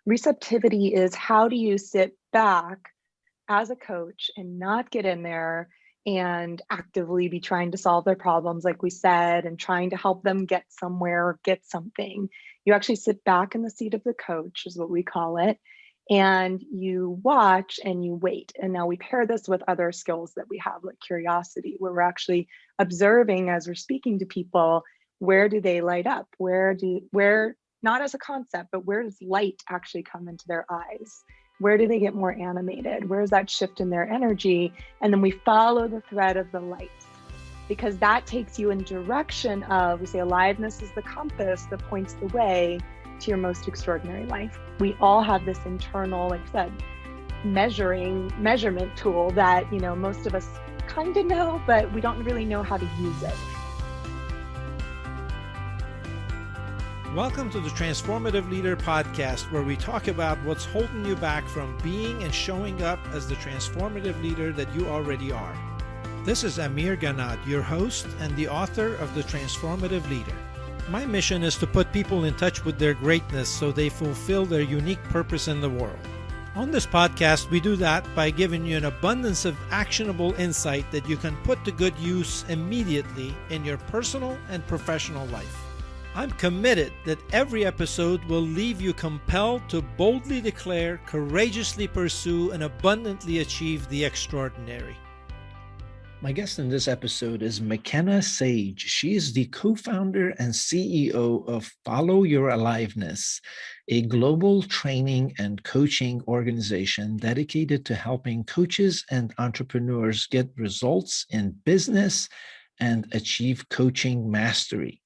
Receptivity is, how do you sit back as a coach and not get in there and actively be trying to solve their problems, like we said, and trying to help them get somewhere or get something. You actually sit back in the seat of the coach, is what we call it, and you watch and you wait. And now we pair this with other skills that we have, like curiosity, where we're actually observing as we're speaking to people, where do they light up? Where, not as a concept, but where does light actually come into their eyes? Where do they get more animated? Where's that shift in their energy? And then we follow the thread of the light, because that takes you in direction of, we say aliveness is the compass that points the way to your most extraordinary life. We all have this internal, like I said, measurement tool that, most of us kind of know, but we don't really know how to use it. Welcome to the Transformative Leader Podcast, where we talk about what's holding you back from being and showing up as the transformative leader that you already are. This is Amir Ganat, your host and the author of The Transformative Leader. My mission is to put people in touch with their greatness so they fulfill their unique purpose in the world. On this podcast, we do that by giving you an abundance of actionable insight that you can put to good use immediately in your personal and professional life. I'm committed that every episode will leave you compelled to boldly declare, courageously pursue, and abundantly achieve the extraordinary. My guest in this episode is McKenna Sage. She is the co-founder and CEO of Follow Your Aliveness, a global training and coaching organization dedicated to helping coaches and entrepreneurs get results in business and achieve coaching mastery.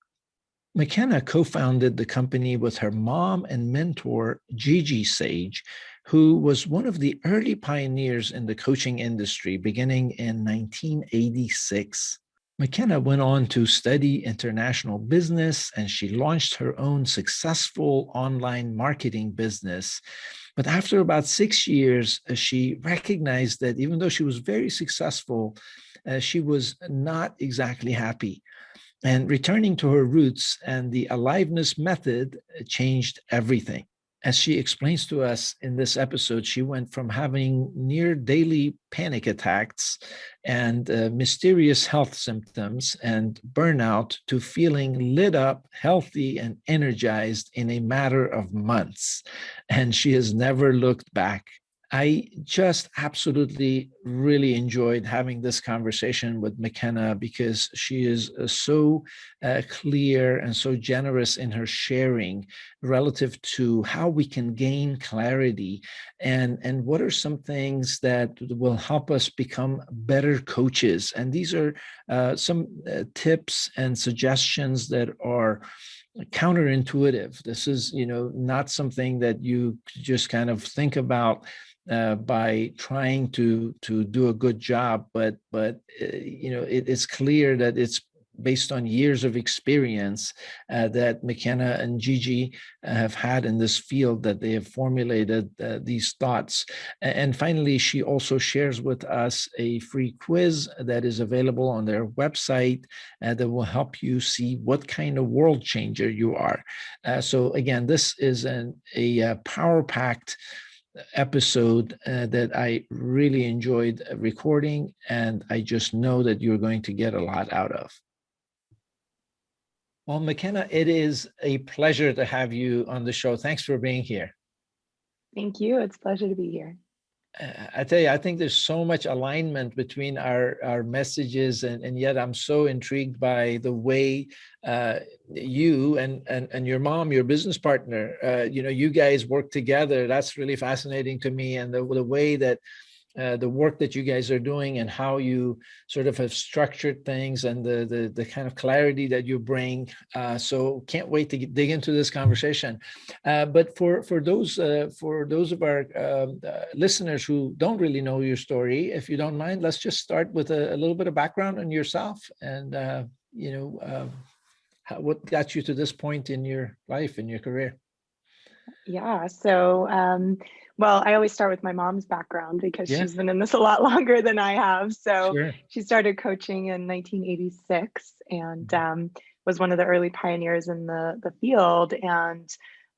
McKenna co-founded the company with her mom and mentor, Gigi Sage, who was one of the early pioneers in the coaching industry beginning in 1986. McKenna went on to study international business, and she launched her own successful online marketing business. But after about 6 years, she recognized that even though she was very successful, she was not exactly happy. And returning to her roots and the aliveness method changed everything. As she explains to us in this episode, she went from having near daily panic attacks and mysterious health symptoms and burnout to feeling lit up, healthy, and energized in a matter of months. And she has never looked back. I just absolutely really enjoyed having this conversation with McKenna because she is so clear and so generous in her sharing relative to how we can gain clarity and what are some things that will help us become better coaches. And these are some tips and suggestions that are counterintuitive. This is, not something that you just kind of think about by trying to do a good job, but it is clear that it's based on years of experience that McKenna and Gigi have had in this field, that they have formulated these thoughts. And finally, she also shares with us a free quiz that is available on their website that will help you see what kind of world changer you are. So again, this is a power-packed episode that I really enjoyed recording, and I just know that you're going to get a lot out of. Well, McKenna, it is a pleasure to have you on the show. Thanks for being here. Thank you. It's a pleasure to be here. I tell you, I think there's so much alignment between our messages, and yet I'm so intrigued by the way you and your mom, your business partner, you guys work together. That's really fascinating to me, and the way that the work that you guys are doing and how you sort of have structured things and the kind of clarity that you bring. So can't wait to dig into this conversation. But for those of our listeners who don't really know your story, if you don't mind, let's just start with a little bit of background on yourself and what got you to this point in your life, in your career. Yeah. So, well, I always start with my mom's background because she's been in this a lot longer than I have. So she started coaching in 1986 and was one of the early pioneers in the field. And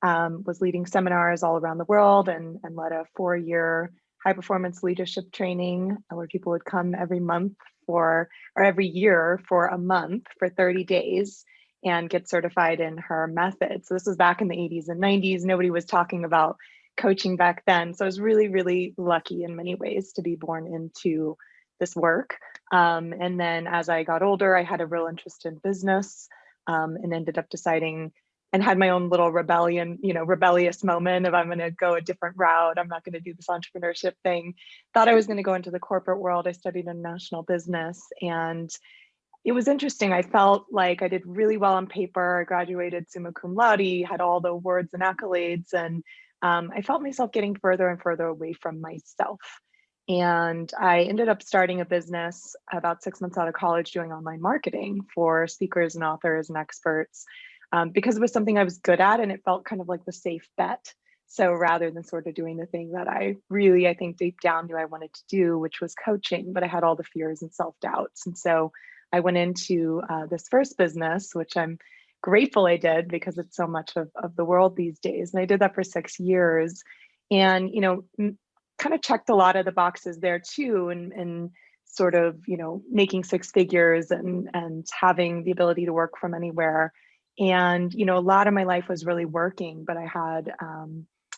was leading seminars all around the world and led a 4-year high performance leadership training where people would come every month or every year for a month for 30 days and get certified in her method. So this was back in the 80s and 90s. Nobody was talking about coaching back then. So I was really, really lucky in many ways to be born into this work. And then as I got older, I had a real interest in business and ended up deciding and had my own little rebellious moment of I'm going to go a different route. I'm not going to do this entrepreneurship thing. Thought I was going to go into the corporate world. I studied international business and it was interesting. I felt like I did really well on paper. I graduated summa cum laude, had all the awards and accolades, and I felt myself getting further and further away from myself. And I ended up starting a business about 6 months out of college doing online marketing for speakers and authors and experts because it was something I was good at and it felt kind of like the safe bet. So rather than sort of doing the thing that I think deep down knew I wanted to do, which was coaching, but I had all the fears and self-doubts. And so I went into this first business, which I'm grateful I did because it's so much of the world these days. And I did that for 6 years and, kind of checked a lot of the boxes there too. And sort of, making 6 figures and having the ability to work from anywhere. And, a lot of my life was really working, but I had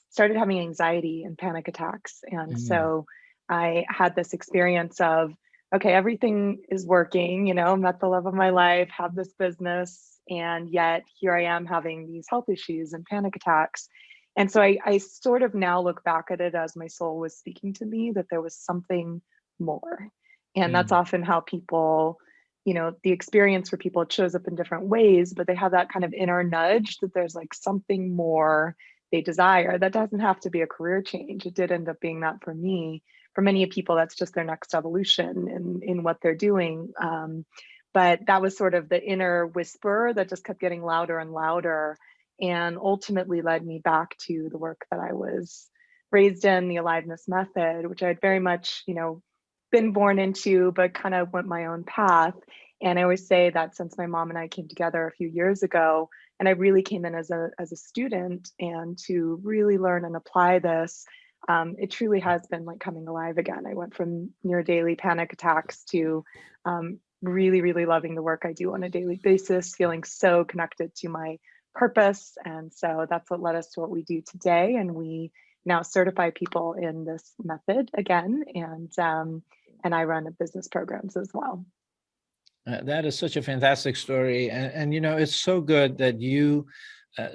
started having anxiety and panic attacks. And so I had this experience of, okay, everything is working, met the love of my life, have this business, and yet here I am having these health issues and panic attacks. And so I sort of now look back at it as my soul was speaking to me that there was something more. And that's often how people, the experience for people, it shows up in different ways, but they have that kind of inner nudge that there's like something more they desire. That doesn't have to be a career change. It did end up being that for me. For many people, that's just their next evolution in what they're doing. But that was sort of the inner whisper that just kept getting louder and louder and ultimately led me back to the work that I was raised in, the aliveness method, which I had very much, been born into, but kind of went my own path. And I always say that since my mom and I came together a few years ago, and I really came in as a student and to really learn and apply this, it truly has been like coming alive again. I went from near daily panic attacks to really, really loving the work I do on a daily basis, feeling so connected to my purpose. And so that's what led us to what we do today. And we now certify people in this method again. And I run a business programs as well. That is such a fantastic story. And it's so good that you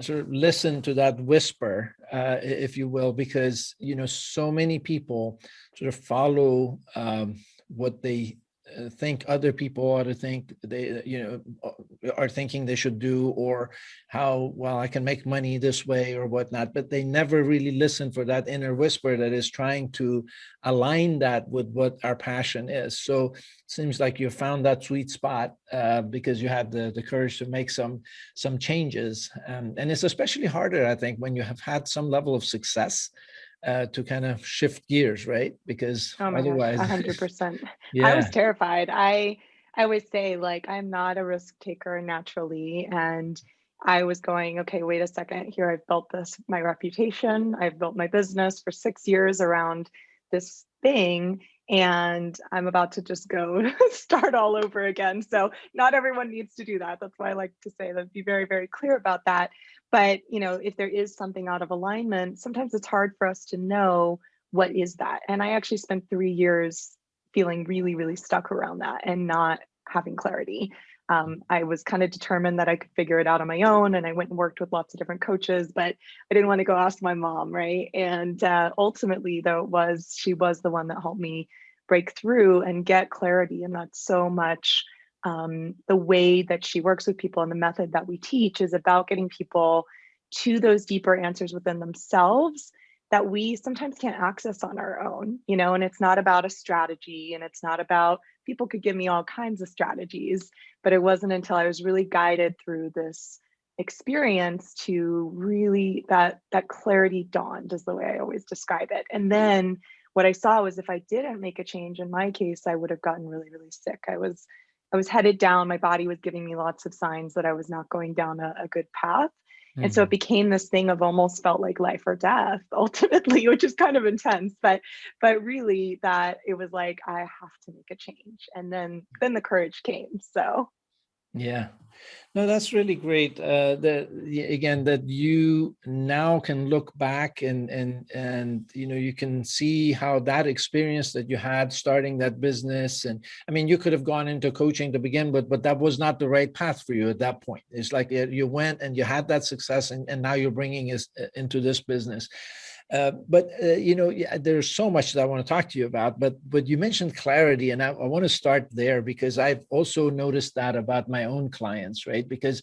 sort of listen to that whisper, if you will, because, so many people sort of follow what they think other people ought to think they, are thinking they should do, or how, well, I can make money this way or whatnot, but they never really listen for that inner whisper that is trying to align that with what our passion is. So it seems like you found that sweet spot because you had the courage to make some changes. And it's especially harder, I think, when you have had some level of success to kind of shift gears, right? Because otherwise, 100%. yeah. I was terrified. I always say, like, I'm not a risk taker naturally. And I was going, okay, wait a second here. I've built my reputation. I've built my business for 6 years around this thing. And I'm about to just go start all over again. So not everyone needs to do that. That's why I like to say that, be very, very clear about that. But, if there is something out of alignment, sometimes it's hard for us to know what is that. And I actually spent 3 years feeling really, really stuck around that and not having clarity. I was kind of determined that I could figure it out on my own. And I went and worked with lots of different coaches, but I didn't want to go ask my mom, right? And ultimately, though, she was the one that helped me break through and get clarity. And that's so much the way that she works with people and the method that we teach is about getting people to those deeper answers within themselves that we sometimes can't access on our own, and it's not about a strategy and it's not about, people could give me all kinds of strategies, but it wasn't until I was really guided through this experience to really that clarity dawned, is the way I always describe it. And then what I saw was if I didn't make a change, in my case, I would have gotten really, really sick. I was headed down. My body was giving me lots of signs that I was not going down a good path. And so it Mhm. became this thing of almost felt like life or death ultimately, which is kind of intense, but really that it was like, I have to make a change. And then the courage came. So Yeah. No, that's really great. Again, that you now can look back and you can see how that experience that you had starting that business, and I mean, you could have gone into coaching to begin with, but that was not the right path for you at that point. It's like you went and you had that success, and now you're bringing us into this business. Yeah, there's so much that I want to talk to you about, but you mentioned clarity, and I want to start there because I've also noticed that about my own clients, right? Because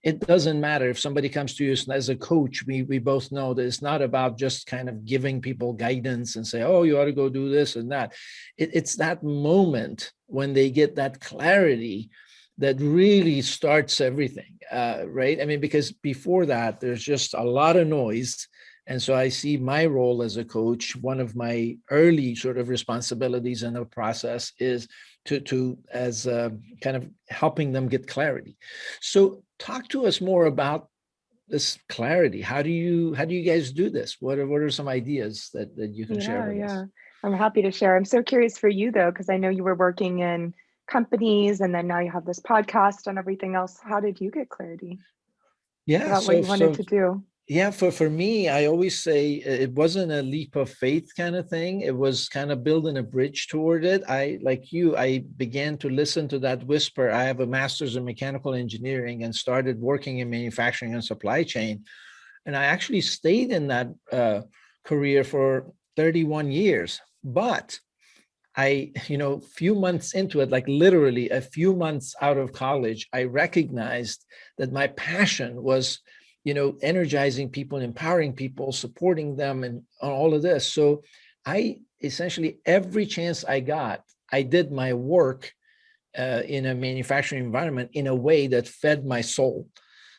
it doesn't matter if somebody comes to you as a coach. We both know that it's not about just kind of giving people guidance and say, oh, you ought to go do this and that. It's that moment when they get that clarity that really starts everything, right? I mean, because before that, there's just a lot of noise. And so I see my role as a coach, one of my early sort of responsibilities in the process is to as kind of helping them get clarity. So talk to us more about this clarity. How do you guys do this? What are some ideas that you can share yeah, with yeah. us? I'm happy to share. I'm so curious for you though, because I know you were working in companies and then now you have this podcast and everything else. How did you get clarity Yeah, about what so you wanted so to do? yeah, for me, I always say it wasn't a leap of faith kind of thing. It was kind of building a bridge toward it. Like you, I began to listen to that whisper. I have a master's in mechanical engineering and started working in manufacturing and supply chain. And I actually stayed in that career for 31 years. But few months into it, like literally a few months out of college, I recognized that my passion was, energizing people and empowering people, supporting them, and all of this. So I essentially, every chance I got, I did my work in a manufacturing environment in a way that fed my soul.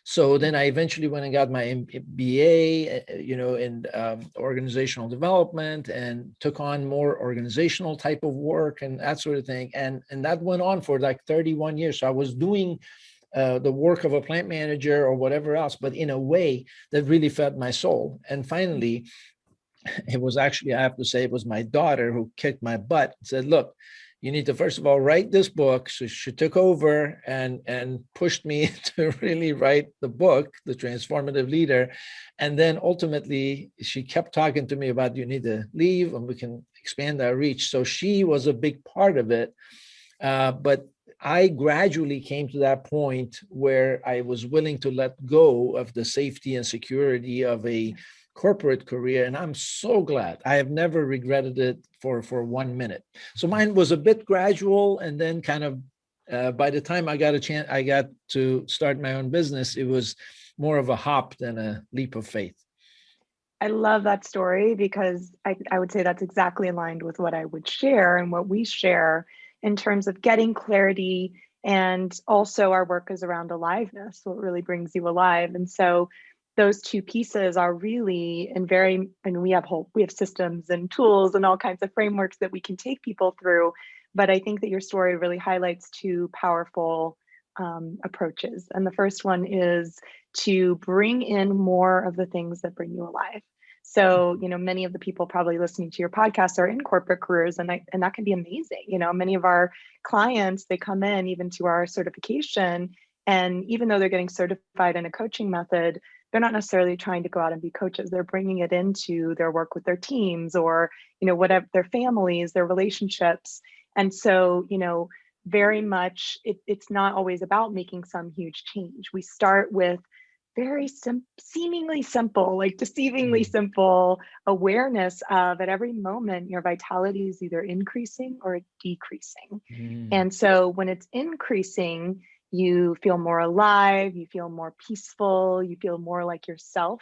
So then I eventually went and got my MBA, in organizational development, and took on more organizational type of work and that sort of thing. And that went on for like 31 years. So I was doing the work of a plant manager or whatever else, but in a way that really fed my soul. And finally, it was actually, I have to say, it was my daughter who kicked my butt and said, look, you need to first of all write this book. So she took over and pushed me to really write the book, The Transformative Leader. And then ultimately she kept talking to me about, you need to leave and we can expand our reach. So she was a big part of it. But I gradually came to that point where I was willing to let go of the safety and security of a corporate career, and I'm so glad. I have never regretted it for 1 minute. So mine was a bit gradual, and then kind of by the time I got to start my own business, it was more of a hop than a leap of faith. I love that story because I would say that's exactly aligned with what I would share and what we share in terms of getting clarity. And also, our work is around aliveness, what really brings you alive. And so, those two pieces are really and we have systems and tools and all kinds of frameworks that we can take people through. But I think that your story really highlights two powerful approaches. And the first one is to bring in more of the things that bring you alive. So, many of the people probably listening to your podcast are in corporate careers, and that can be amazing. Many of our clients, they come in even to our certification, and even though they're getting certified in a coaching method, they're not necessarily trying to go out and be coaches. They're bringing it into their work with their teams or, whatever, their families, their relationships. And so, very much it's not always about making some huge change. We start with very seemingly simple, like deceivingly Mm, simple awareness of at every moment your vitality is either increasing or decreasing. mm, And so when it's increasing, you feel more alive, you feel more peaceful, you feel more like yourself.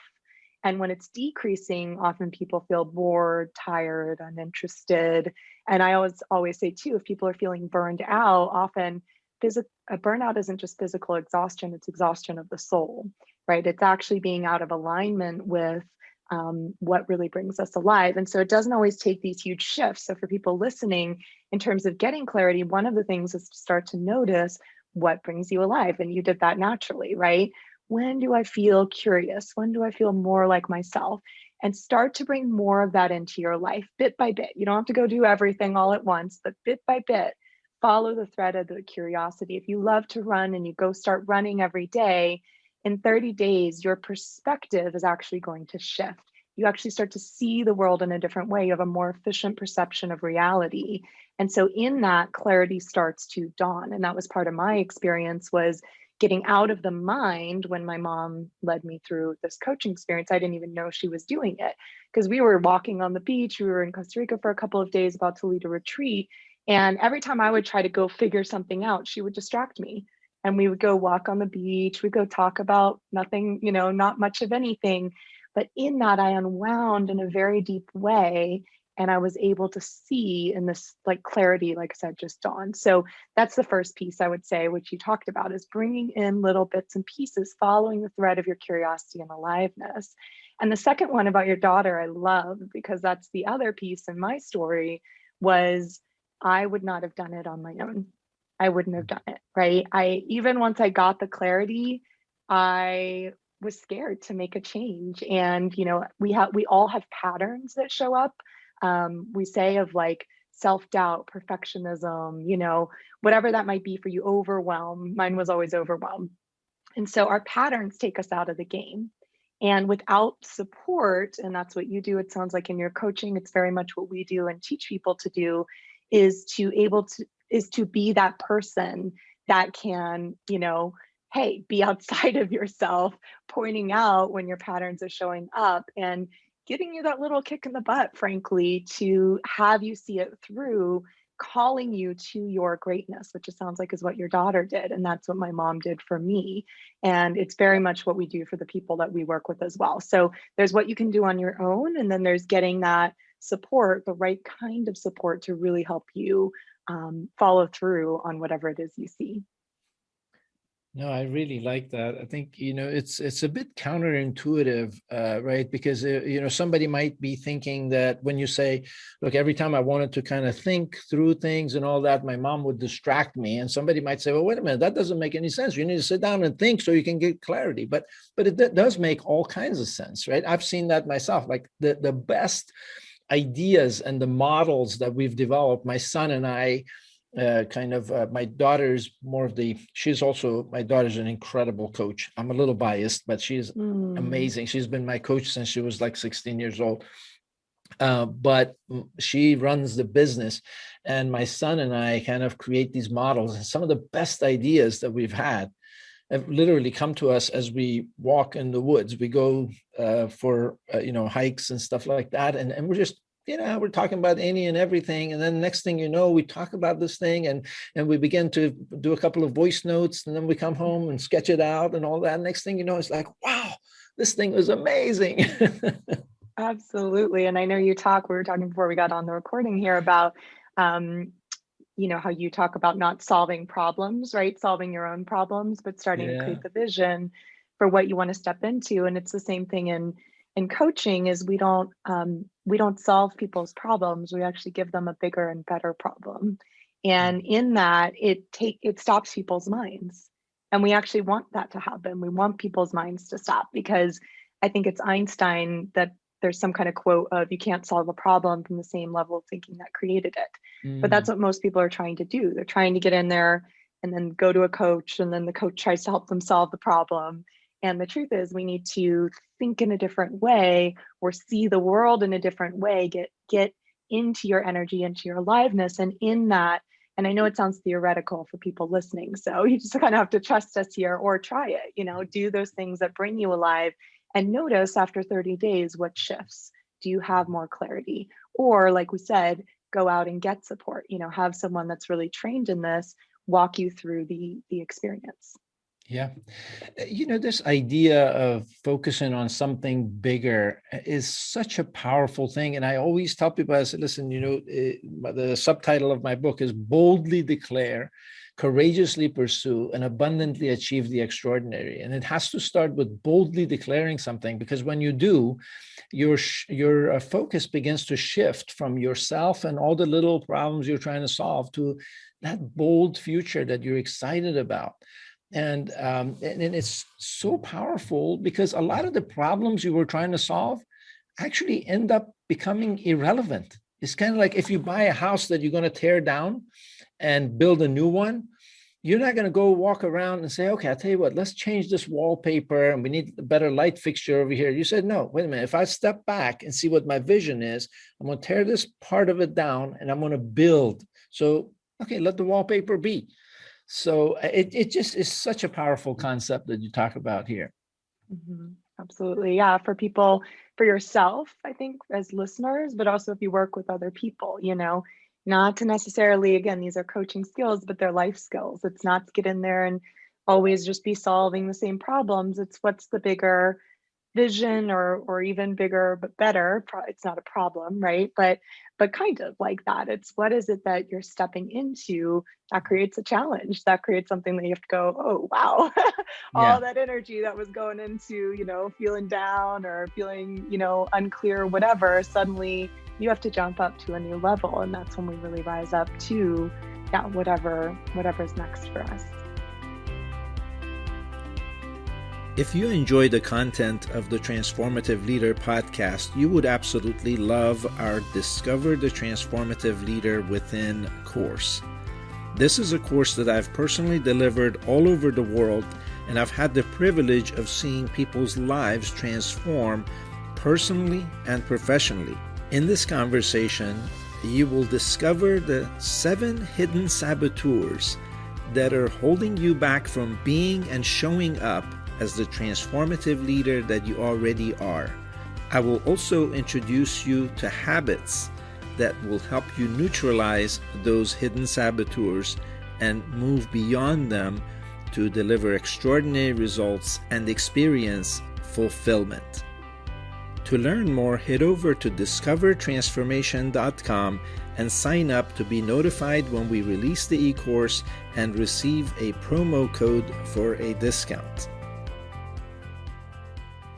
And when it's decreasing, often people feel bored, tired, uninterested. And I always say too, if people are feeling burned out, often a burnout isn't just physical exhaustion, it's exhaustion of the soul, right? It's actually being out of alignment with what really brings us alive. And so it doesn't always take these huge shifts. So for people listening, in terms of getting clarity, one of the things is to start to notice what brings you alive. And you did that naturally, right? when do I feel curious? When do I feel more like myself? And start to bring more of that into your life bit by bit. You don't have to go do everything all at once, but bit by bit, follow the thread of the curiosity. If you love to run and you go start running every day, in 30 days, your perspective is actually going to shift. You actually start to see the world in a different way. You have a more efficient perception of reality. And so in that, clarity starts to dawn. And that was part of my experience, was getting out of the mind. When my mom led me through this coaching experience, I didn't even know she was doing it, because we were walking on the beach. We were in Costa Rica for a couple of days, about to lead a retreat. And every time I would try to go figure something out, she would distract me. And we would go walk on the beach. We'd go talk about nothing, not much of anything. But in that, I unwound in a very deep way. And I was able to see in this, like, clarity, like I said, just dawned. So that's the first piece I would say, which you talked about, is bringing in little bits and pieces, following the thread of your curiosity and aliveness. And the second one about your daughter, I love, because that's the other piece in my story, was I would not have done it on my own. I wouldn't have done it, right? Even once I got the clarity, I was scared to make a change. And, we all have patterns that show up. We say, of like self-doubt, perfectionism, whatever that might be for you, overwhelm. Mine was always overwhelm. And so our patterns take us out of the game. And without support, and that's what you do, it sounds like in your coaching, it's very much what we do and teach people to do, is to be that person that can, hey, be outside of yourself, pointing out when your patterns are showing up and giving you that little kick in the butt, frankly, to have you see it through, calling you to your greatness, which it sounds like is what your daughter did. And that's what my mom did for me. And it's very much what we do for the people that we work with as well. So there's what you can do on your own, and then there's getting that support, the right kind of support, to really help you follow through on whatever it is you see. No, I really like that. I think, it's a bit counterintuitive, right? Because, somebody might be thinking that when you say, look, every time I wanted to kind of think through things and all that, my mom would distract me. And somebody might say, well, wait a minute, that doesn't make any sense. You need to sit down and think so you can get clarity. But it does make all kinds of sense, right? I've seen that myself. Like the best ideas and the models that we've developed, my son and I, my daughter's my daughter's an incredible coach. I'm a little biased, but she's amazing. She's been my coach since she was like 16 years old. But she runs the business, and my son and I kind of create these models, and some of the best ideas that we've had have literally come to us as we walk in the woods. We go for hikes and stuff like that, and we're just we're talking about any and everything. And then next thing you know, we talk about this thing and we begin to do a couple of voice notes, and then we come home and sketch it out and all that. Next thing you know, it's like, wow, this thing was amazing. Absolutely. And I know we were talking before we got on the recording here about, how you talk about not solving problems, right? Solving your own problems, but starting to create the vision for what you want to step into. And it's the same thing in coaching, is we don't solve people's problems. We actually give them a bigger and better problem. And in that, it stops people's minds. And we actually want that to happen. We want people's minds to stop, because I think it's Einstein that there's some kind of quote of, you can't solve a problem from the same level of thinking that created it. But that's what most people are trying to do. They're trying to get in there and then go to a coach, and then the coach tries to help them solve the problem. And the truth is, we need to think in a different way, or see the world in a different way, get into your energy, into your aliveness. And in that, and I know it sounds theoretical for people listening, so you just kind of have to trust us here, or try it, do those things that bring you alive, and notice after 30 days what shifts. Do you have more clarity? Or, like we said, go out and get support, have someone that's really trained in this walk you through the experience. Yeah. This idea of focusing on something bigger is such a powerful thing. And I always tell people, I said, listen, the subtitle of my book is Boldly Declare, Courageously Pursue, and Abundantly Achieve the Extraordinary. And it has to start with boldly declaring something, because when you do, your focus begins to shift from yourself and all the little problems you're trying to solve to that bold future that you're excited about. And it's so powerful because a lot of the problems you were trying to solve actually end up becoming irrelevant. It's kind of like if you buy a house that you're going to tear down and build a new one, you're not going to go walk around and say, okay, I'll tell you what, let's change this wallpaper and we need a better light fixture over here. You said, no, wait a minute. If I step back and see what my vision is, I'm going to tear this part of it down and I'm going to build. So, okay, let the wallpaper be. So it just is such a powerful concept that you talk about here. Mhm. Absolutely. Yeah. For people, for yourself, I think, as listeners, but also if you work with other people, not to necessarily, again, these are coaching skills, but they're life skills. It's not to get in there and always just be solving the same problems. It's what's the bigger vision, or even bigger but better. It's not a problem, right? But kind of like that. It's what is it that you're stepping into that creates a challenge, that creates something that you have to go, oh wow, Yeah. all that energy that was going into, feeling down or feeling, unclear, whatever, suddenly you have to jump up to a new level. And that's when we really rise up to, yeah, whatever's next for us. If you enjoy the content of the Transformative Leader podcast, you would absolutely love our Discover the Transformative Leader Within course. This is a course that I've personally delivered all over the world, and I've had the privilege of seeing people's lives transform personally and professionally. In this conversation, you will discover the 7 hidden saboteurs that are holding you back from being and showing up as the transformative leader that you already are. I will also introduce you to habits that will help you neutralize those hidden saboteurs and move beyond them to deliver extraordinary results and experience fulfillment. To learn more, head over to discovertransformation.com and sign up to be notified when we release the e-course and receive a promo code for a discount.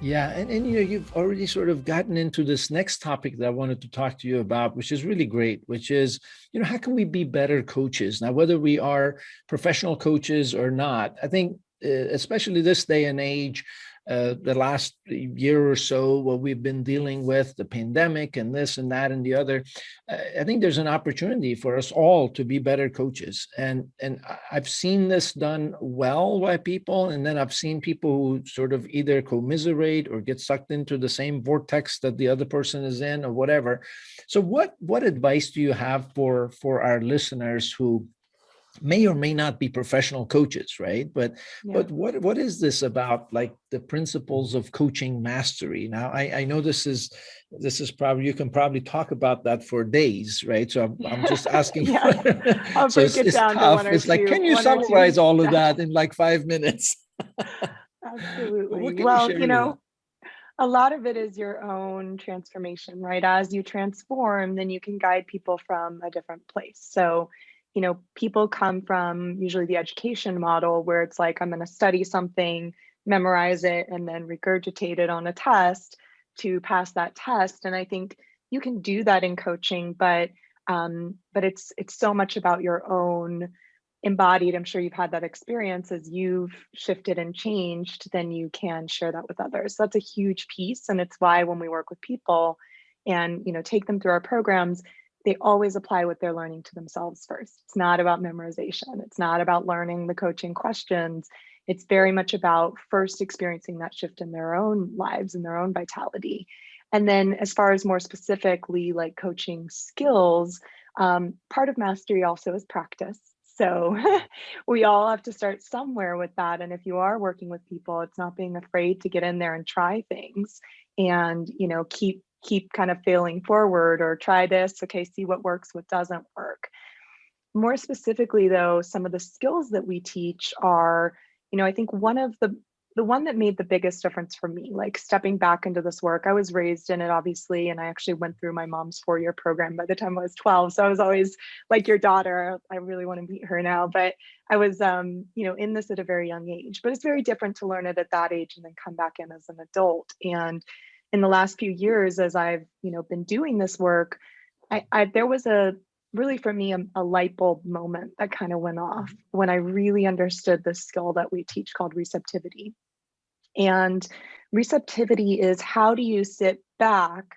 Yeah, and you've already sort of gotten into this next topic that I wanted to talk to you about, which is really great, which is, how can we be better coaches? Now, whether we are professional coaches or not, I think, especially this day and age, the last year or so, what we've been dealing with, the pandemic and this and that and the other, I think there's an opportunity for us all to be better coaches. And I've seen this done well by people, and then I've seen people who sort of either commiserate or get sucked into the same vortex that the other person is in or whatever. So what advice do you have for our listeners who may or may not be professional coaches, right? But what is this about, like the principles of coaching mastery? Now, I know this is probably, you can probably talk about that for days, right? So I'm just asking. I'll So break it down tough. to one or it's like, two. Can you summarize all of that in like 5 minutes? Absolutely. Well, a lot of it is your own transformation, right? As you transform, then you can guide people from a different place. So people come from usually the education model where it's like, I'm going to study something, memorize it, and then regurgitate it on a test to pass that test. And I think you can do that in coaching, but it's so much about your own embodied. I'm sure you've had that experience as you've shifted and changed, then you can share that with others. So that's a huge piece. And it's why when we work with people and, take them through our programs, they always apply what they're learning to themselves first. It's not about memorization. It's not about learning the coaching questions. It's very much about first experiencing that shift in their own lives and their own vitality. And then as far as more specifically, like coaching skills, part of mastery also is practice. So we all have to start somewhere with that. And if you are working with people, it's not being afraid to get in there and try things and, keep kind of failing forward, or try this, okay, see what works, what doesn't work. More specifically though, some of the skills that we teach are, I think one of the one that made the biggest difference for me, like stepping back into this work, I was raised in it, obviously, and I actually went through my mom's 4-year program by the time I was 12. So I was always like your daughter. I really want to meet her now, but I was, in this at a very young age. But it's very different to learn it at that age and then come back in as an adult. And in the last few years, as I've, been doing this work, there was a really for me a light bulb moment that kind of went off when I really understood the skill that we teach called receptivity. And receptivity is, how do you sit back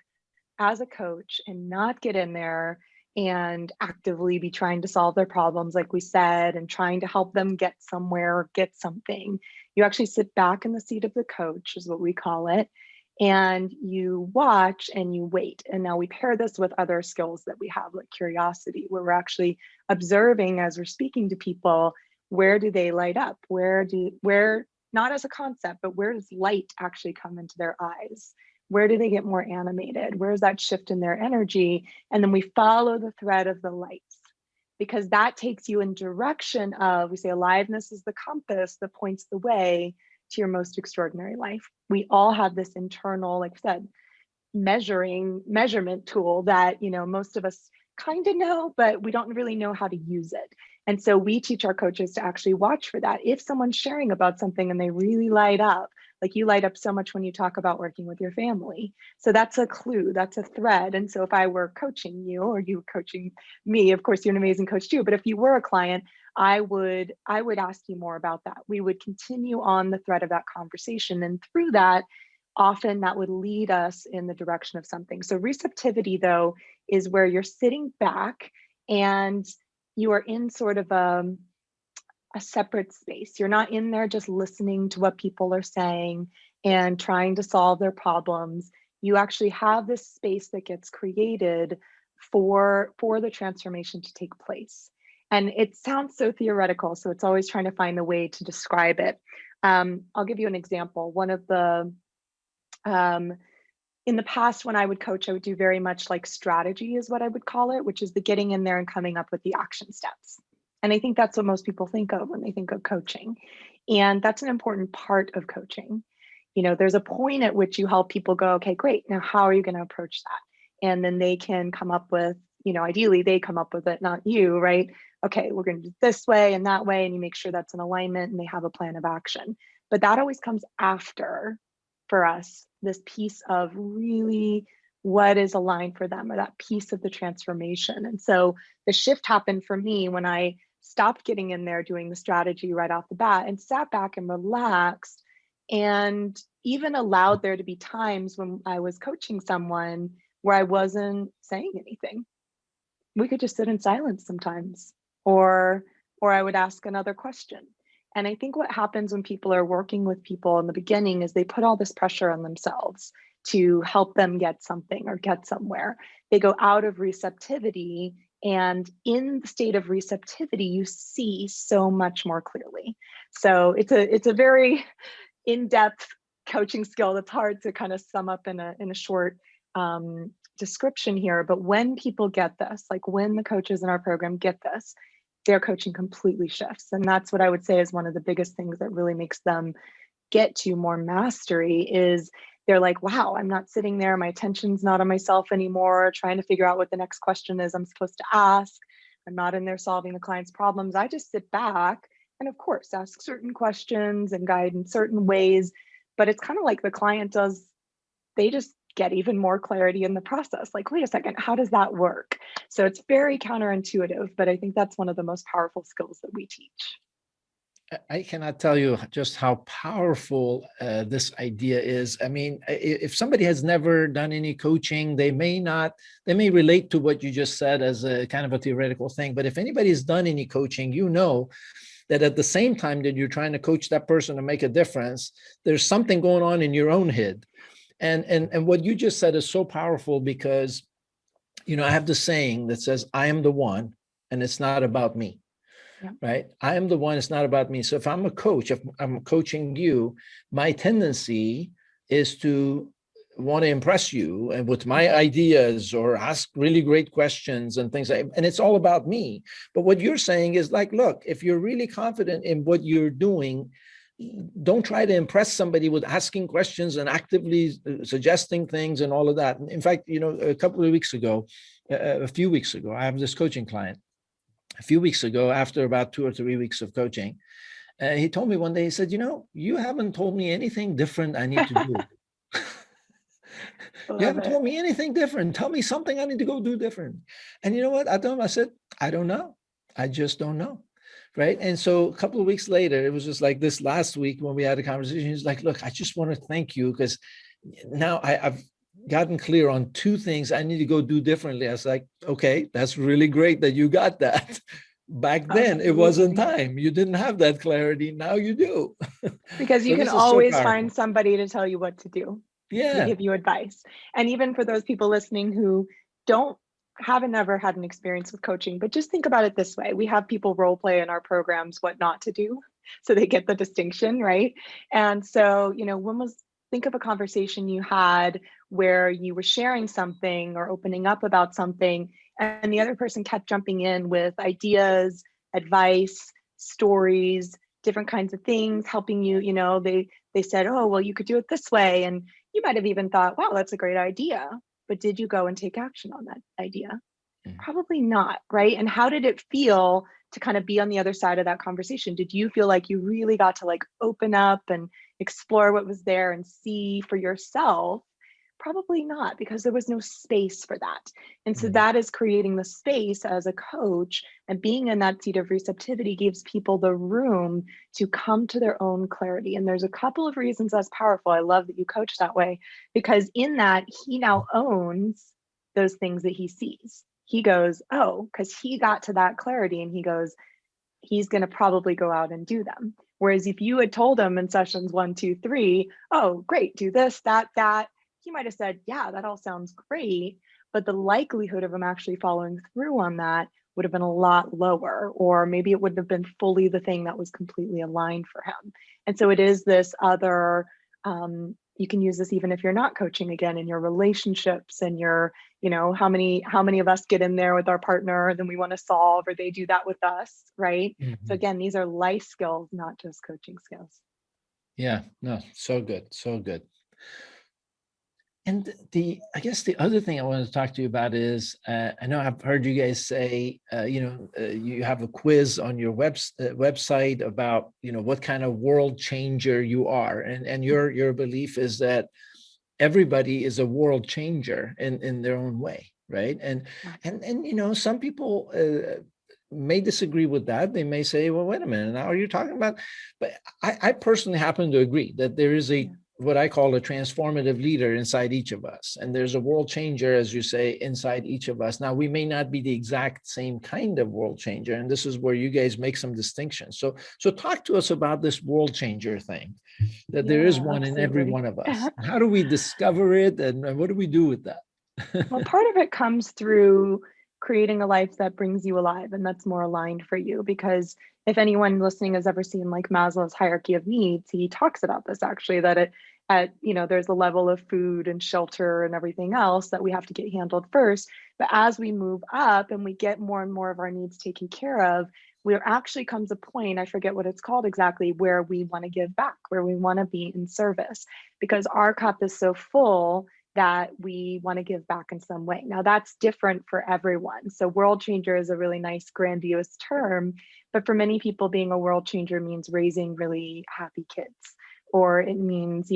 as a coach and not get in there and actively be trying to solve their problems, like we said, and trying to help them get somewhere or get something. You actually sit back in the seat of the coach, is what we call it, and you watch and you wait. And now we pair this with other skills that we have, like curiosity, where we're actually observing as we're speaking to people, where do they light up? Where not as a concept, but where does light actually come into their eyes? Where do they get more animated? Where's that shift in their energy? And then we follow the thread of the lights, because that takes you in direction of, we say aliveness is the compass that points the way to your most extraordinary life. We all have this internal, like I said, measurement tool that, most of us kind of know, but we don't really know how to use it. And so we teach our coaches to actually watch for that. If someone's sharing about something and they really light up, like you light up so much when you talk about working with your family. So that's a clue, that's a thread. And so if I were coaching you or you were coaching me, of course, you're an amazing coach too, but if you were a client, I would ask you more about that. We would continue on the thread of that conversation. And through that, often that would lead us in the direction of something. So receptivity, though, is where you're sitting back and you are in sort of a separate space. You're not in there just listening to what people are saying and trying to solve their problems. You actually have this space that gets created for the transformation to take place. And it sounds so theoretical, so it's always trying to find the way to describe it. I'll give you an example. One of the in the past, when I would coach, I would do very much like strategy is what I would call it, which is the getting in there and coming up with the action steps. And I think that's what most people think of when they think of coaching. And that's an important part of coaching. There's a point at which you help people go, okay, great. Now, how are you going to approach that? And then they can come up with, ideally they come up with it, not you, right? Okay, we're going to do it this way and that way. And you make sure that's in alignment and they have a plan of action. But that always comes after, for us, this piece of really what is aligned for them, or that piece of the transformation. And so the shift happened for me when I stopped getting in there doing the strategy right off the bat and sat back and relaxed, and even allowed there to be times when I was coaching someone where I wasn't saying anything. We could just sit in silence sometimes, or I would ask another question. And I think what happens when people are working with people in the beginning is they put all this pressure on themselves to help them get something or get somewhere. They go out of receptivity, and in the state of receptivity, you see so much more clearly. So it's a very in-depth coaching skill that's hard to kind of sum up in a short description here. But when people get this, like when the coaches in our program get this, their coaching completely shifts. And that's what I would say is one of the biggest things that really makes them get to more mastery is they're like, wow, I'm not sitting there. My attention's not on myself anymore, trying to figure out what the next question is I'm supposed to ask. I'm not in there solving the client's problems. I just sit back and, of course, ask certain questions and guide in certain ways. But it's kind of like the client does, they just get even more clarity in the process. Like, wait a second, how does that work? So it's very counterintuitive, but I think that's one of the most powerful skills that we teach. I cannot tell you just how powerful this idea is. I mean, if somebody has never done any coaching, they may relate to what you just said as a kind of a theoretical thing. But if anybody's done any coaching, that at the same time that you're trying to coach that person to make a difference, there's something going on in your own head. And what you just said is so powerful because, I have this saying that says, I am the one, and it's not about me. Yeah. Right? I am the one, it's not about me. So if I'm a coach, if I'm coaching you, my tendency is to want to impress you and with my ideas or ask really great questions and things and it's all about me. But what you're saying is like, look, if you're really confident in what you're doing, don't try to impress somebody with asking questions and actively suggesting things and all of that. In fact, a few weeks ago, I have this coaching client. A few weeks ago, after about 2 or 3 weeks of coaching, he told me one day, he said, you haven't told me anything different I need to do. You Love haven't it. told me anything different. Tell me something I need to go do different. And you know what? I told him, I said, I don't know. I just don't know. Right. And so a couple of weeks later, it was just like this last week when we had a conversation. He's like, look, I just want to thank you because now I've gotten clear on two things I need to go do differently. I was like, okay, that's really great that you got that. Back then, it wasn't Absolutely. time. You didn't have that clarity. Now you do. Because you So can this is so always find powerful. somebody to tell you what to do, to Yeah. give you advice. And even for those people listening who don't haven't ever had an experience with coaching, but just think about it this way. We have people role play in our programs what not to do. So they get the distinction, right? And so, when was think of a conversation you had where you were sharing something or opening up about something, and the other person kept jumping in with ideas, advice, stories, different kinds of things, helping you, they said, oh, well, you could do it this way. And you might have even thought, wow, that's a great idea. But did you go and take action on that idea? Mm. Probably not, right? And how did it feel to kind of be on the other side of that conversation? Did you feel like you really got to like open up and explore what was there and see for yourself? Probably not, because there was no space for that. And so Mm. that is creating the space as a coach, and being in that seat of receptivity gives people the room to come to their own clarity. And there's a couple of reasons that's powerful. I love that you coach that way, because in that he now owns those things that he sees. He goes, oh, because he got to that clarity, and he goes, he's going to probably go out and do them. Whereas if you had told him in sessions 1, 2, 3, oh, great, do this, that, he might have said, yeah, that all sounds great. But the likelihood of him actually following through on that would have been a lot lower, or maybe it wouldn't have been fully the thing that was completely aligned for him. And so it is this other, you can use this even if you're not coaching, again, in your relationships and your, how many of us get in there with our partner, then we want to solve, or they do that with us, right? So Mhm. again, these are life skills, not just coaching skills. Yeah, no, so good, so good. And I guess the other thing I wanted to talk to you about is, I know I've heard you guys say, you have a quiz on your website about, what kind of world changer you are, and your belief is that everybody is a world changer in their own way, right? Yeah. And some people may disagree with that. They may say, well, wait a minute, now are you talking about? But I personally happen to agree that there is Yeah. what I call a transformative leader inside each of us. And there's a world changer, as you say, inside each of us. Now, we may not be the exact same kind of world changer. And this is where you guys make some distinctions. So talk to us about this world changer thing, that there is Yeah, one in every absolutely. one of us. How do we discover it? And what do we do with that? Well, part of it comes through creating a life that brings you alive and that's more aligned for you. Because if anyone listening has ever seen like Maslow's hierarchy of needs, he talks about this actually, that there's a level of food and shelter and everything else that we have to get handled first. But as we move up and we get more and more of our needs taken care of, there actually comes a point, I forget what it's called exactly, where we want to give back, where we want to be in service, because our cup is so full that we want to give back in some way. Now, that's different for everyone. So, world changer is a really nice, grandiose term. But for many people, being a world changer means raising really happy kids, or it means,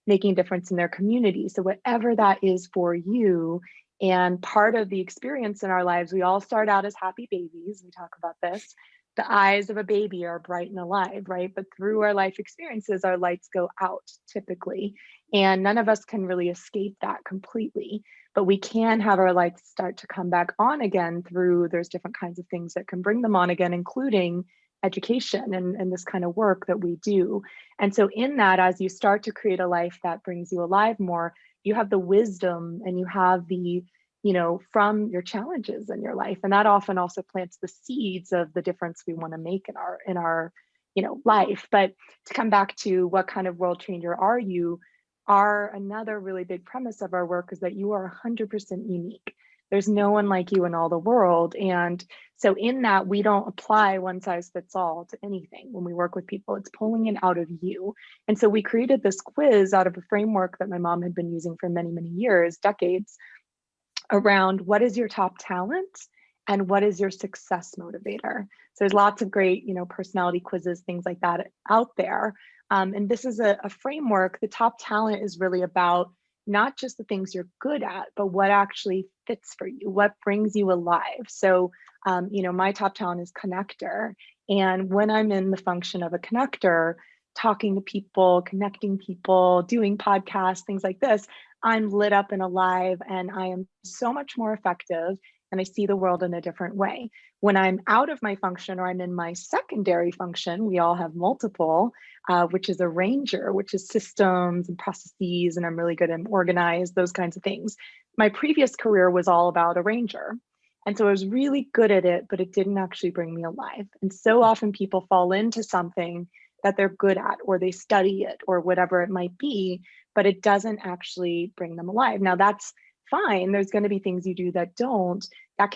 making a difference in their community. So, whatever that is for you, and part of the experience in our lives, we all start out as happy babies. We talk about this. The eyes of a baby are bright and alive, right? But through our life experiences, our lights go out typically. And none of us can really escape that completely, but we can have our lights start to come back on again through, there's different kinds of things that can bring them on again, including education and this kind of work that we do. And so in that, as you start to create a life that brings you alive more, you have the wisdom and you have the, from your challenges in your life. And that often also plants the seeds of the difference we want to make in our life. But to come back to what kind of world changer are you, another really big premise of our work is that you are 100% unique. There's no one like you in all the world. And so in that, we don't apply one size fits all to anything. When we work with people, it's pulling it out of you. And so we created this quiz out of a framework that my mom had been using for many, many years, decades, around what is your top talent and what is your success motivator. So there's lots of great, personality quizzes, things like that out there. And this is a framework. The top talent is really about not just the things you're good at, but what actually fits for you, what brings you alive. So, my top talent is connector. And when I'm in the function of a connector, talking to people, connecting people, doing podcasts, things like this, I'm lit up and alive, and I am so much more effective, and I see the world in a different way. When I'm out of my function or I'm in my secondary function, we all have multiple, which is a ranger, which is systems and processes, and I'm really good and organized, those kinds of things. My previous career was all about a ranger. And so I was really good at it, but it didn't actually bring me alive. And so often people fall into something that they're good at, or they study it, or whatever it might be, but it doesn't actually bring them alive. Now that's fine. There's going to be things you do that don't, that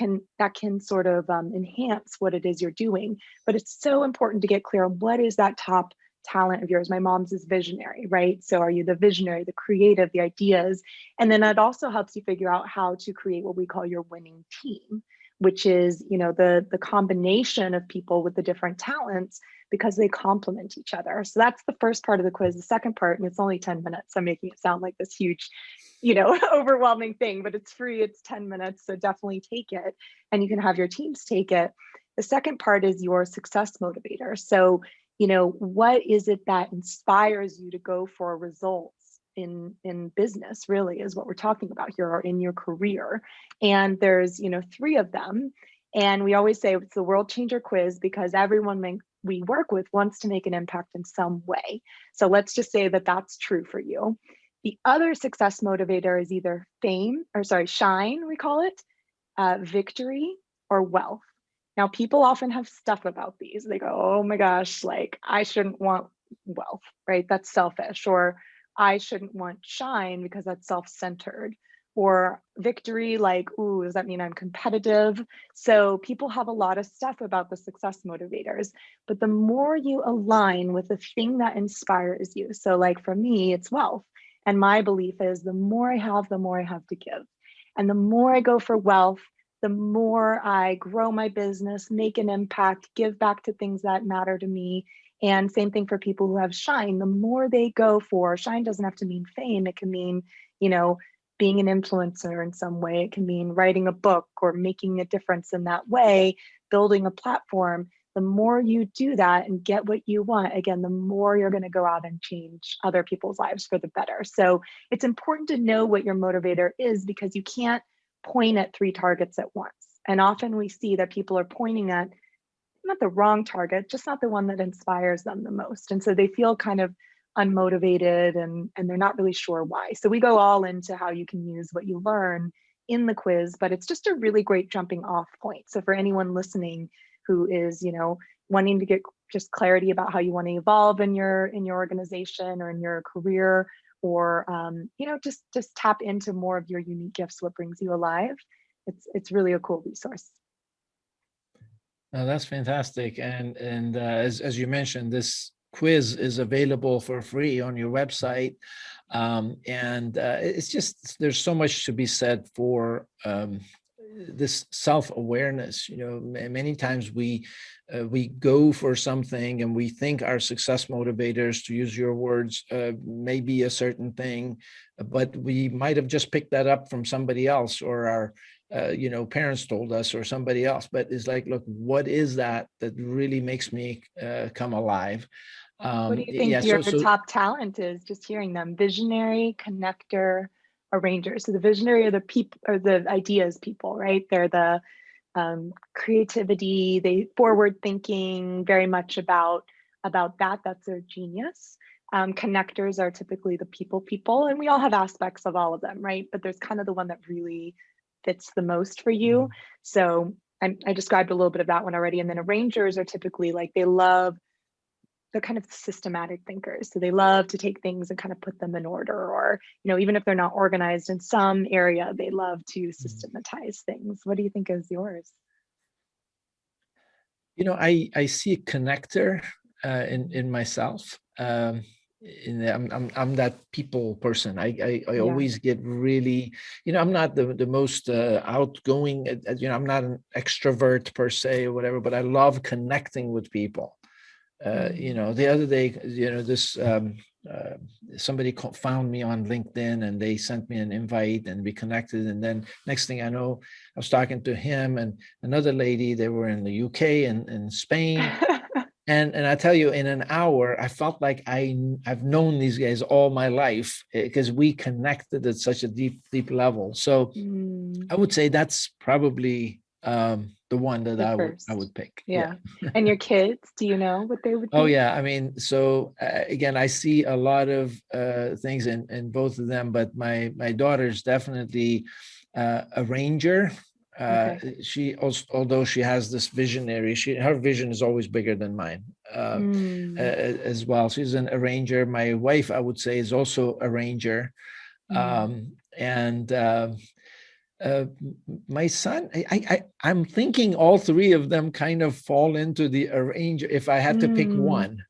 can sort of enhance what it is you're doing. But it's so important to get clear on what is that top talent of yours. My mom's is visionary, right? So are you the visionary, the creative, the ideas? And then it also helps you figure out how to create what we call your winning team, which is, the combination of people with the different talents, because they complement each other. So that's the first part of the quiz. The second part, and it's only 10 minutes, I'm making it sound like this huge, overwhelming thing, but it's free, it's 10 minutes. So definitely take it, and you can have your teams take it. The second part is your success motivator. So, what is it that inspires you to go for results in business, really, is what we're talking about here, or in your career. And there's, 3 of them. And we always say it's the world changer quiz, because everyone we work with wants to make an impact in some way. So let's just say that that's true for you. The other success motivator is either shine, we call it, victory, or wealth. Now, people often have stuff about these. They go, oh my gosh, like I shouldn't want wealth, right? That's selfish. Or I shouldn't want shine because that's self-centered. Or victory, like, ooh, does that mean I'm competitive? So people have a lot of stuff about the success motivators, but the more you align with the thing that inspires you. So like for me, it's wealth. And my belief is the more I have, the more I have to give. And the more I go for wealth, the more I grow my business, make an impact, give back to things that matter to me. And same thing for people who have shine. The more they go for shine, doesn't have to mean fame. It can mean, being an influencer in some way. It can mean writing a book or making a difference in that way, building a platform. The more you do that and get what you want, again, the more you're going to go out and change other people's lives for the better. So it's important to know what your motivator is, because you can't point at 3 targets at once. And often we see that people are pointing at not the wrong target, just not the one that inspires them the most. And so they feel kind of unmotivated, and they're not really sure why. So we go all into how you can use what you learn in the quiz, but it's just a really great jumping off point. So for anyone listening who is, wanting to get just clarity about how you want to evolve in your organization or in your career, or just tap into more of your unique gifts, what brings you alive, it's really a cool resource. That's fantastic. And as you mentioned, this quiz is available for free on your website. It's just, there's so much to be said for this self-awareness. Many times we go for something and we think our success motivators, to use your words, may be a certain thing, but we might have just picked that up from somebody else, or our parents told us, or somebody else. But it's like, look, what is that really makes me come alive? What do you think your top talent is? Just hearing them: visionary, connector, arranger. So the visionary are the people, or the ideas people, right? They're the creativity, they forward thinking, very much about that. That's their genius. Connectors are typically the people, and we all have aspects of all of them, right? But there's kind of the one that really fits the most for you. So I described a little bit of that one already. And then arrangers are typically like, they're kind of systematic thinkers. So they love to take things and kind of put them in order, or, even if they're not organized in some area, they love to systematize things. What do you think is yours? I see a connector in myself. I'm that people person. I always get really, I'm not the most outgoing, I'm not an extrovert per se or whatever, but I love connecting with people. The other day, this somebody found me on LinkedIn and they sent me an invite and we connected. And then next thing I know, I was talking to him and another lady. They were in the UK and Spain. And I tell you, in an hour, I felt like I've known these guys all my life because we connected at such a deep level. So I would say that's probably the one that I would pick. Yeah. And your kids, do you know what they would be? Oh yeah. I mean, so again, I see a lot of things in both of them, but my daughter's definitely a ranger. She also, although she has this visionary, her vision is always bigger than mine as well. She's an arranger. My wife, I would say, is also a ranger. My son, I'm thinking all three of them kind of fall into the arranger. If I had to pick one,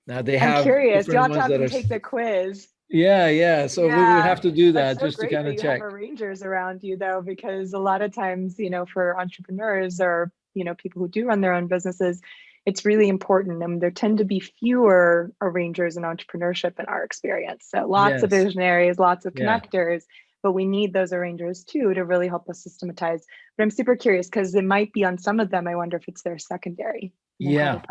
now I'm curious. You'll have to have them take the quiz. Yeah. So we would have to do that just to kind of check. You have arrangers around you though, because a lot of times, for entrepreneurs or, people who do run their own businesses, it's really important. And there tend to be fewer arrangers in entrepreneurship in our experience. So lots of visionaries, lots of connectors, but we need those arrangers too to really help us systematize. But I'm super curious because it might be on some of them. I wonder if it's their secondary. Yeah,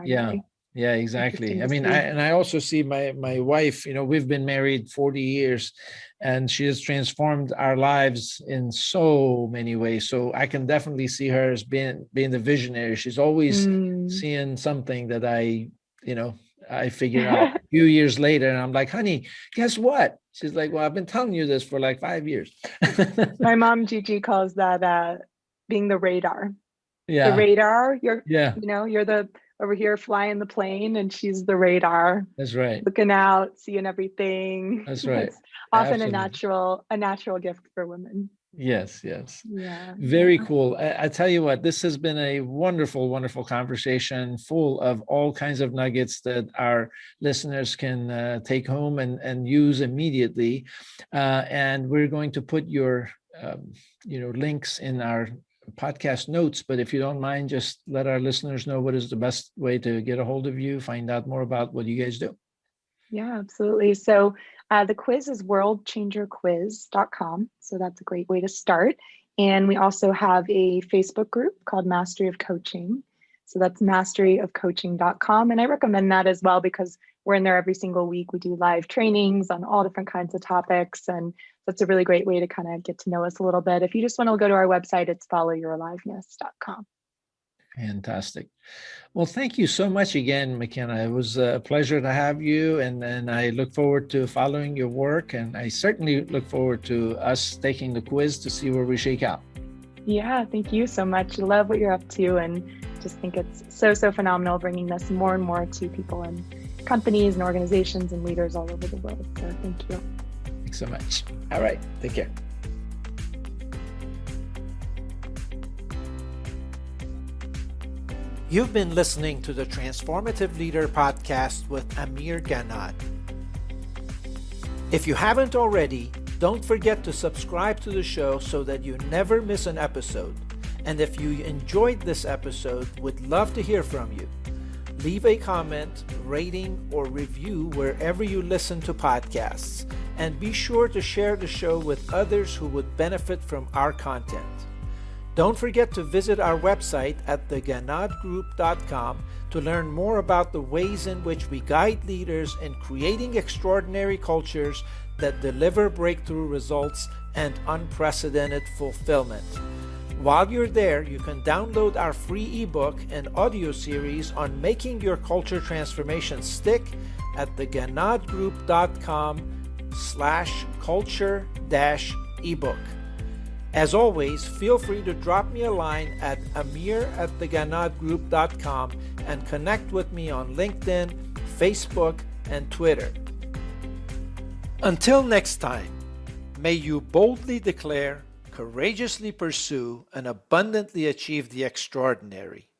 exactly. I mean, I also see my wife, we've been married 40 years and she has transformed our lives in so many ways. So I can definitely see her as being the visionary. She's always seeing something that I figured out a few years later. And I'm like, honey, guess what? She's like, well, I've been telling you this for like 5 years. My mom, Gigi, calls that being the radar. Yeah. The radar, you're the over here flying the plane and she's the radar. That's right. Looking out, seeing everything. That's right. It's often a natural gift for women. Yes. Yeah. Very cool. I tell you what, this has been a wonderful, wonderful conversation full of all kinds of nuggets that our listeners can take home and use immediately. And we're going to put your, links in our podcast notes, but if you don't mind, just let our listeners know what is the best way to get a hold of you, find out more about what you guys do. Yeah, absolutely. So the quiz is worldchangerquiz.com. So that's a great way to start. And we also have a Facebook group called Mastery of Coaching. So that's masteryofcoaching.com. And I recommend that as well because we're in there every single week. We do live trainings on all different kinds of topics. And that's a really great way to kind of get to know us a little bit. If you just want to go to our website, it's followyouraliveness.com. Fantastic. Well, thank you so much again, McKenna. It was a pleasure to have you. And I look forward to following your work. And I certainly look forward to us taking the quiz to see where we shake out. Yeah, thank you so much. I love what you're up to. And just think it's so phenomenal bringing this more and more to people and companies and organizations and leaders all over the world. So thank you. Thanks so much. All right. Take care. You've been listening to the Transformative Leader podcast with Amir Ganad. If you haven't already, don't forget to subscribe to the show so that you never miss an episode. And if you enjoyed this episode, would love to hear from you. Leave a comment, rating, or review wherever you listen to podcasts. And be sure to share the show with others who would benefit from our content. Don't forget to visit our website at theganadgroup.com to learn more about the ways in which we guide leaders in creating extraordinary cultures that deliver breakthrough results and unprecedented fulfillment. While you're there, you can download our free ebook and audio series on making your culture transformation stick at theganadgroup.com/culture-ebook. As always, feel free to drop me a line at amir@theganadgroup.com and connect with me on LinkedIn, Facebook, and Twitter. Until next time, may you boldly declare, courageously pursue, and abundantly achieve the extraordinary.